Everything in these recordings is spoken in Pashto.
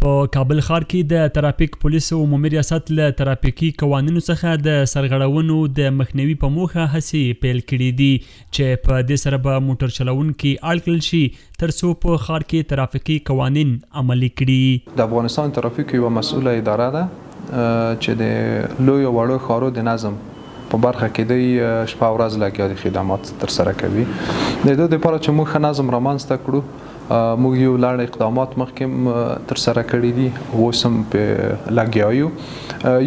په کابل ښار کې د ترافیک پولیسو عمومي ریاست له ترافیکي قوانینو څخه د سرغړونو د مخنیوي په موخه هڅې پیل کړي دي چې په دې سره به موټر چلوونکي اړ کړل شي ترڅو په ښار کې ترافیکي قوانین عملي کړي. د افغانستان ترافیک یوه مسؤله اداره ده چې د لویو وړو ښارو د نظم په برخه کې د شپه او ورځ لګیا دي خدمات ترسره کوي. د دې لپاره چې موږ ښه نظم رامنځته کړو موږ یو لړ اقدامات مخکې ترسره کړي دي اوس هم پې لګیا یو.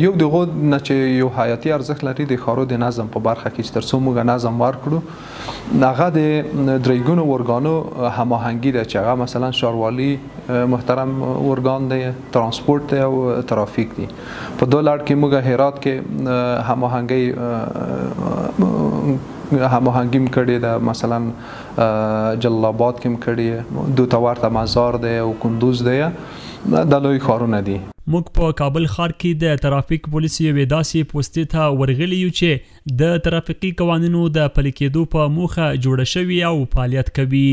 یو دغو نه چې یو حیاتي ارزښت لري د ښارو د نظم په برخه کې چې ترڅو موږ نظم ورکړو هغه د درېګونو ارګانو هماهنګي ده چې هغه مثلا ښاروالي محترم ارګان دی، ترانسپورت دی او ترافیک دی. په دو لړ کې موږ هرات کې هماهنګي کړې ده، مثلا جلال آباد کې هم کړې، دوه تا ورته مزار دی او کندوز دی، د لوی ښارونه دي. موږ په کابل ښار کې د ترافیک پولیس یوې داسې پوستې ته ورغلي یو چې د ترافیکي قوانینو د پلي کېدو په موخه جوړه شوې او فعالیت کوي.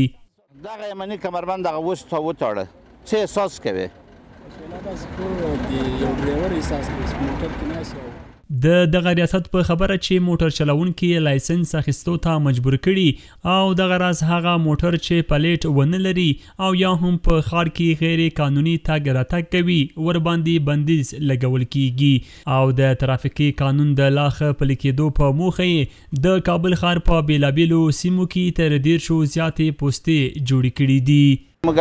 دغه یمني کمربند دغه اوس ته وتړه څه احساس کوي؟ د دغه ریاست په خبره چې موټر چلوونکي لایسنس اخیستو ته مجبور کړي او دغه راز هغه موټر چې پلیټ ونه لري او یا هم په ښار کې غیر قانوني تګ راتګ کوي ورباندې بندیز لګول کیږي او د ترافیکي قانون د لا ښه پلي کېدو په موخه یې د کابل ښار په بیلابیلو سیمو کې تر 150 زیاتې پوستې جوړې کړي دي. موږ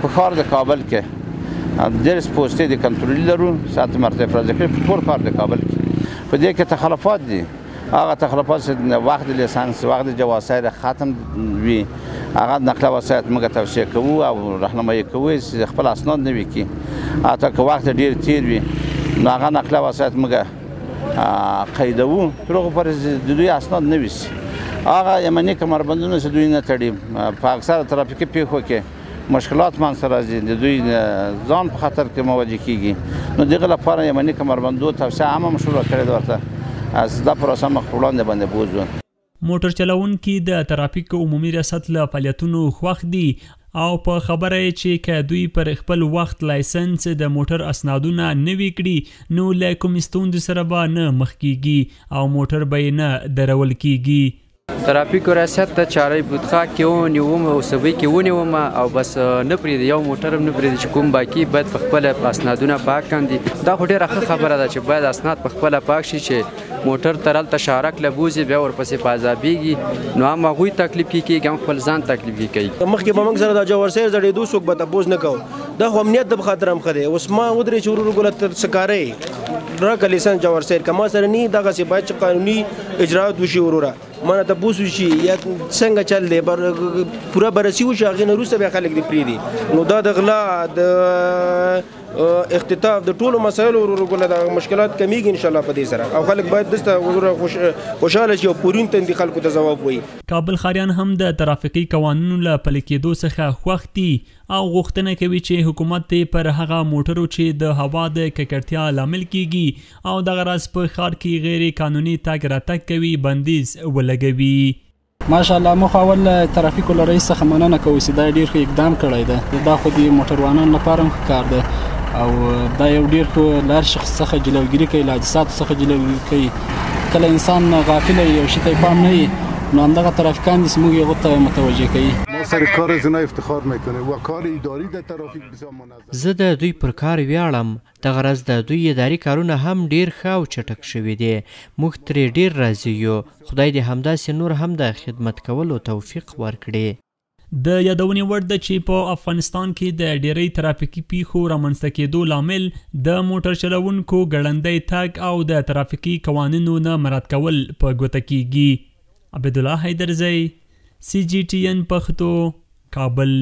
په ښار د کابل کې ډېرې پوستې د کنټرولي لرو، ساعت مرتفع ذکر په ټول ښار د کابل کې په دې کې تخلفات دي. هغه تخلفات چې وخت د لیسانس وخت د جواسیر ختم وي هغه نقل وسایط موږ توصیه کوو او راهنمایي کوو چې خپل اسناد نوي کړي. حتی که وخت ډېر تیر وي نو هغه نقل وسایط موږ قیدوو تر هغو پورې د دوی اسناد نه وي. هغه یمني کمربندونه چې دوی نه تړي په اکثره ترافیکي پیښو کې مشکلات منځته راځي، د دوی ځان په خطر کې مواجه کیږي. نو دغه لپاره یمني کمربندو توسعه عامه مشوره کړې ده ورته از دا پروسه مخ په وړاندې باندې بوځو. موټر چلوونکي د ترافیک عمومي ریاست له فعالیتونو خوښ دي او په خبره یې چې که دوی پر خپل وخت لایسنس د موټر اسنادونه نه وي کړي نو له کومې ستونزې سره به نه مخ کیږي او موټر به یې نه درول کیږي. ترافیک ریاست ته چارې بودخا کې ونیوم او سبۍ کې ونیوم او بس نه پرېږدي یو موټر هم نه پرېږدي چې کوم باقي باید په خپله اسنادونه پاک کاندي. دا خو ډېره ښه خبره ده چې باید اسناد په خپله پاک شي چې موټر تر هلته شارک له بوځي بیا ورپسې په عذابېږي نو هم هغوی تکلیف کېږي هم خپل ځان تکلیف کېږي. مخکې به موږ سره دا جوړسیر زړېدو څوک به تپوس نه کوو، دا خو امنیت د خاطر هم ښه دی. اوس ما ودرې چې ورو ګوله تر سکارۍ راکړه لیسنس جوړسیر که ما سره نه دغسې باید چې قانوني اجراات وشي وروره مانه تپوس وشي یا څنګه چل دی پوره بررسي وشي هغې نه وروسته بیا خلک دې پرېږدي. نو دا د غلا د اختطاف د ټولو مسایلو ورو ګوله د مشکلات کمیږي انشاءالله په دې سره او خلک باید دسته خوشحاله شي او پورین تندي خلکو ته ځواب وایي. کابل ښاریان هم د ترافیکي قوانینو له پلي کېدو څخه خوښ دي او غوښتنه کوي چې حکومت ته پر هغه موټرو چې د هوا د ککړتیا لامل کیږي او دغه راز په ښار کې غیر قانوني تګ راتګ کوي بندیز ولګوي. ماشاءالله موږ اول ترافیکو له رئیس څخه مننه کوو چې دا ډېر ښه اقدام کړی دی. دا خو د موټروانانو لپاره هم ښه کار دی او دا یو ډېر ښه لار شخص څخه جلوګیري کوي، له حادثاتو څخه جلوګیري کوي. کله انسان غافله یو شي ته پام نه وي نو همدغه ترافیکان دي چې موږ هغو ته متوجه کوي. ما سر کار زنه افتخار میکنه و کار اداری در ترافیک بسیار منظم. زه د دوی پر کار ویاړم. دغه راز د دوی اداري کارونه هم ډیر ښه او چټک شوي دي. موږ ترې ډیر راضي یو. خدای دې همداسې نور هم د خدمت کولو توفیق ورکړي. د یادونې وړ ده چې په افغانستان کې د ډېری ترافیکي پیښو رامنځته کېدو لامل د موټر چلوونکو ګړندی تګ او د ترافیکي قوانینو نه مراعت کول په ګوته کیږي. عبدالله حیدرزی CGTN پښتو کابل.